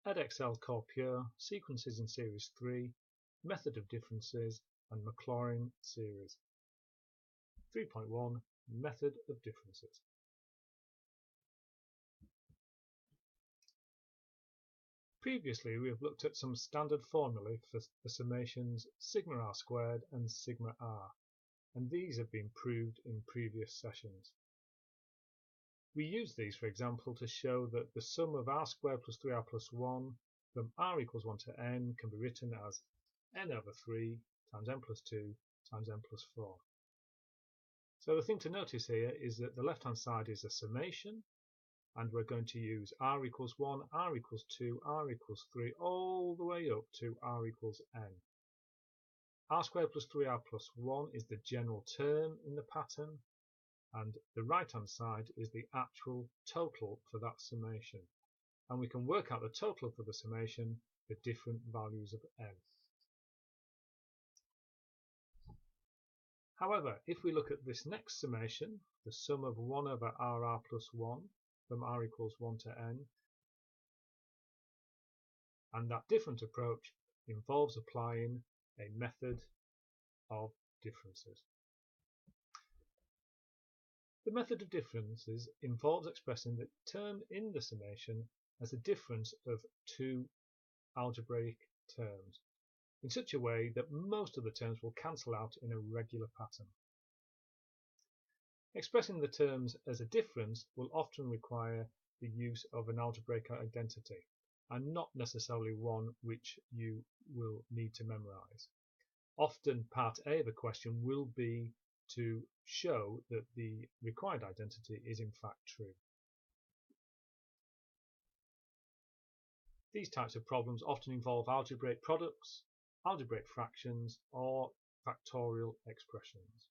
Edexcel Core Pure, Sequences in Series 3, Method of Differences, and Maclaurin Series. 3.1 Method of Differences. Previously, we have looked at some standard formulae for the summations sigma r squared and sigma r, and these have been proved in previous sessions. We use these, for example, to show that the sum of r squared plus 3r plus 1 from r equals 1 to n can be written as n over 3 times n plus 2 times n plus 4. So the thing to notice here is that the left-hand side is a summation, and we're going to use r equals 1, r equals 2, r equals 3, all the way up to r equals n. r squared plus 3r plus 1 is the general term in the pattern, and the right-hand side is the actual total for that summation. And we can work out the total for the summation for different values of n. However, if we look at this next summation, the sum of 1 over r plus 1 from r equals 1 to n, and that different approach involves applying a method of differences. The method of differences involves expressing the term in the summation as a difference of two algebraic terms in such a way that most of the terms will cancel out in a regular pattern. Expressing the terms as a difference will often require the use of an algebraic identity, and not necessarily one which you will need to memorize. Often part A of a question will be to show that the required identity is in fact true. These types of problems often involve algebraic products, algebraic fractions, or factorial expressions.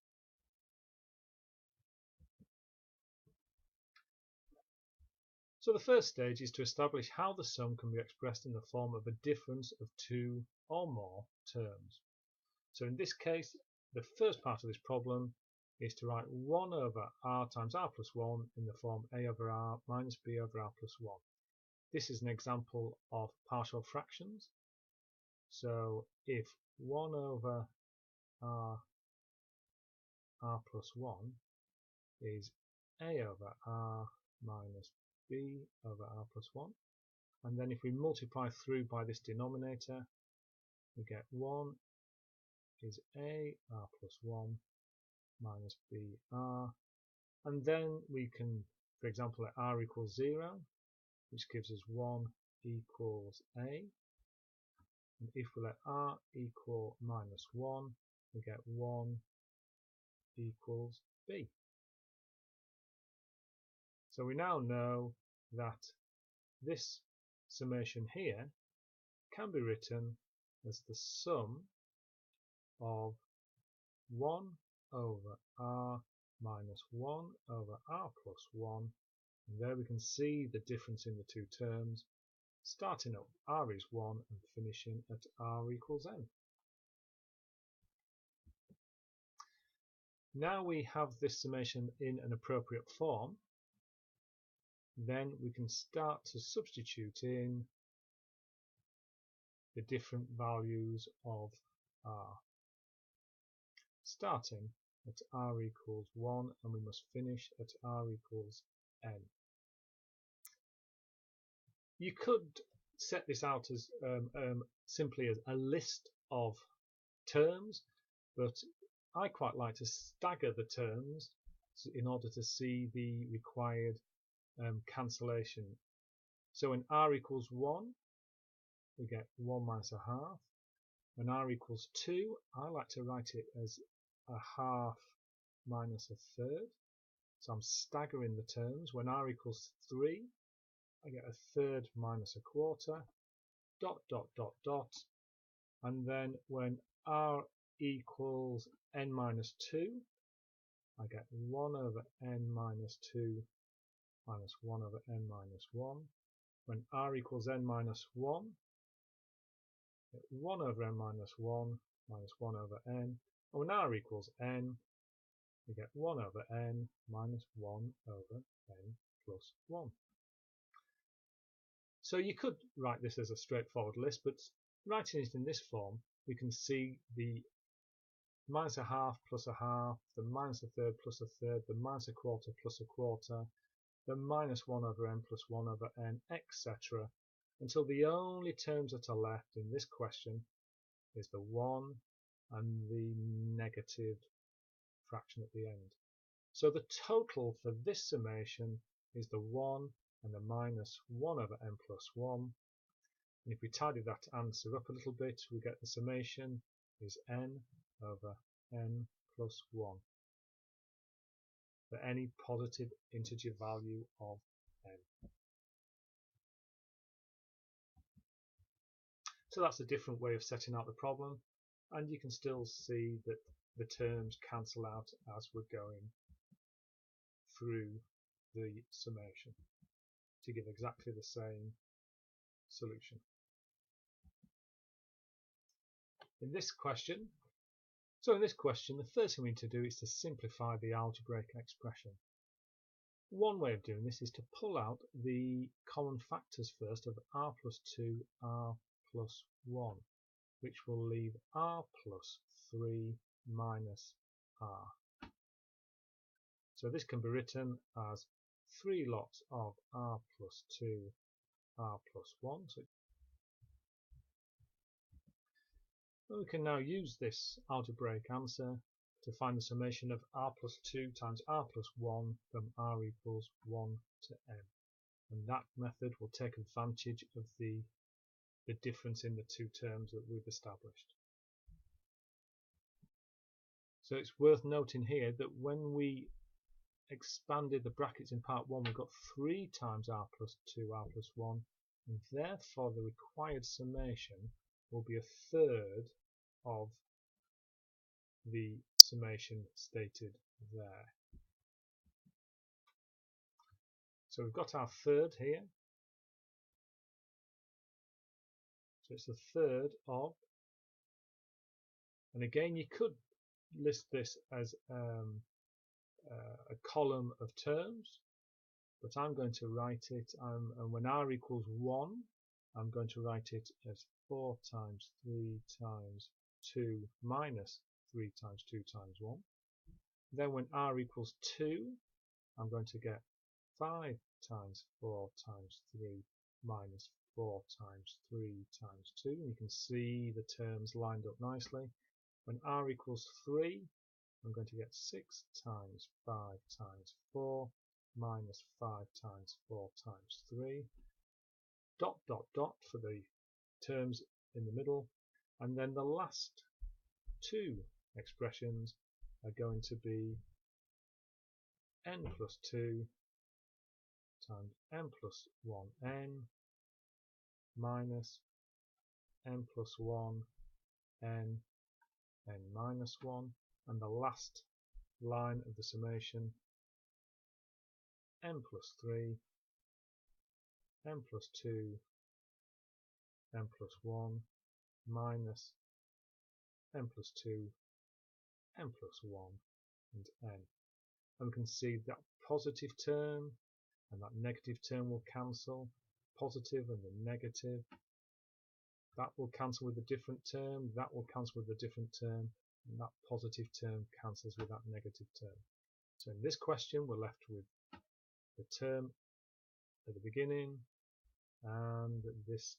So the first stage is to establish how the sum can be expressed in the form of a difference of two or more terms. So in this case, the first part of this problem is to write 1 over r times r plus 1 in the form a over r minus b over r plus 1. This is an example of partial fractions. So if 1 over r plus 1 is a over r minus b over r plus 1, and then if we multiply through by this denominator, we get 1 is a r plus 1 minus b r, and then we can, for example, let r equals 0, which gives us 1 equals a, and if we let r equal minus 1, we get 1 equals b. So we now know that this summation here can be written as the sum of 1 over r minus 1 over r plus 1, and there we can see the difference in the two terms, starting at r is 1 and finishing at r equals n. Now we have this summation in an appropriate form, then we can start to substitute in the different values of r, starting at r equals 1, and we must finish at r equals n. You could set this out as simply as a list of terms, but I quite like to stagger the terms in order to see the required cancellation. So when r equals 1, we get 1 minus a half. When r equals 2, I like to write it as a half minus a third. So I'm staggering the terms. When r equals 3, I get a third minus a quarter, dot, dot, dot, dot. And then when r equals n minus 2, I get 1 over n minus 2 minus 1 over n minus 1. When r equals n minus 1, I get 1 over n minus 1 minus 1 over n. And when r equals n, we get 1 over n minus 1 over n plus 1. So you could write this as a straightforward list, but writing it in this form, we can see the minus a half plus a half, the minus a third plus a third, the minus a quarter plus a quarter, the minus 1 over n plus 1 over n, etc. until the only terms that are left in this question is the 1 and the negative fraction at the end. So the total for this summation is the 1 and the minus 1 over n plus 1. And if we tidy that answer up a little bit, we get the summation is n over n plus 1 for any positive integer value of n. So that's a different way of setting out the problem, and you can still see that the terms cancel out as we're going through the summation to give exactly the same solution. In this question, the first thing we need to do is to simplify the algebraic expression. One way of doing this is to pull out the common factors first of r plus 2, r plus 1, which will leave r plus 3 minus r. So this can be written as 3 lots of r plus 2, r plus 1. So we can now use this algebraic answer to find the summation of r plus 2 times r plus 1 from r equals 1 to n. And that method will take advantage of the difference in the two terms that we've established. So it's worth noting here that when we expanded the brackets in part 1, we got 3 times r plus 2, r plus 1, and therefore the required summation will be a third of the summation stated there. So we've got our third here. So it's a third of, and again you could list this as a column of terms, but I'm going to write it, and when r equals 1, I'm going to write it as 4 times 3 times 2 minus 3 times 2 times 1. Then when r equals 2, I'm going to get 5 times 4 times 3 minus 4 times 3 times 2. And you can see the terms lined up nicely. When r equals 3, I'm going to get 6 times 5 times 4 minus 5 times 4 times 3. Dot, dot, dot for the terms in the middle. And then the last two expressions are going to be n plus 2 times n plus 1n minus n plus 1 n minus 1, and the last line of the summation n plus 3 n plus 2 n plus 1 minus n plus 2 n plus 1 and n. And we can see that positive term and that negative term will cancel. Positive and the negative, that will cancel with a different term, that will cancel with a different term, and that positive term cancels with that negative term. So in this question we're left with the term at the beginning and this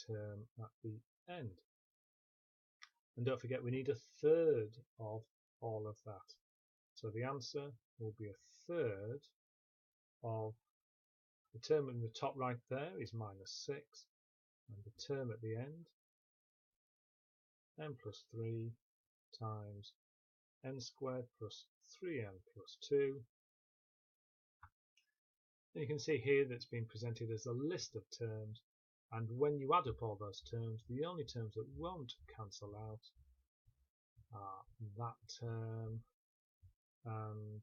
term at the end. And don't forget, we need a third of all of that. So the answer will be a third of the term in the top right there is minus 6, and the term at the end, n plus 3 times n squared plus 3n plus 2. And you can see here that it's been presented as a list of terms, and when you add up all those terms, the only terms that won't cancel out are that term and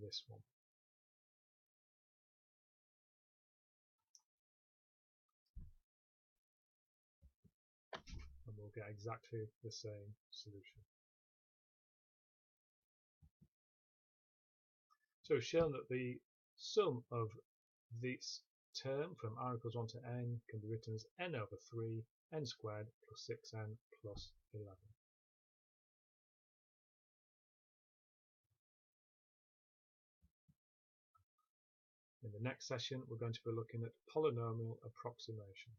this one. And we'll get exactly the same solution. So we've shown that the sum of this term from r equals 1 to n can be written as n over 3 n squared plus 6n plus 11. In the next session, we're going to be looking at polynomial approximations.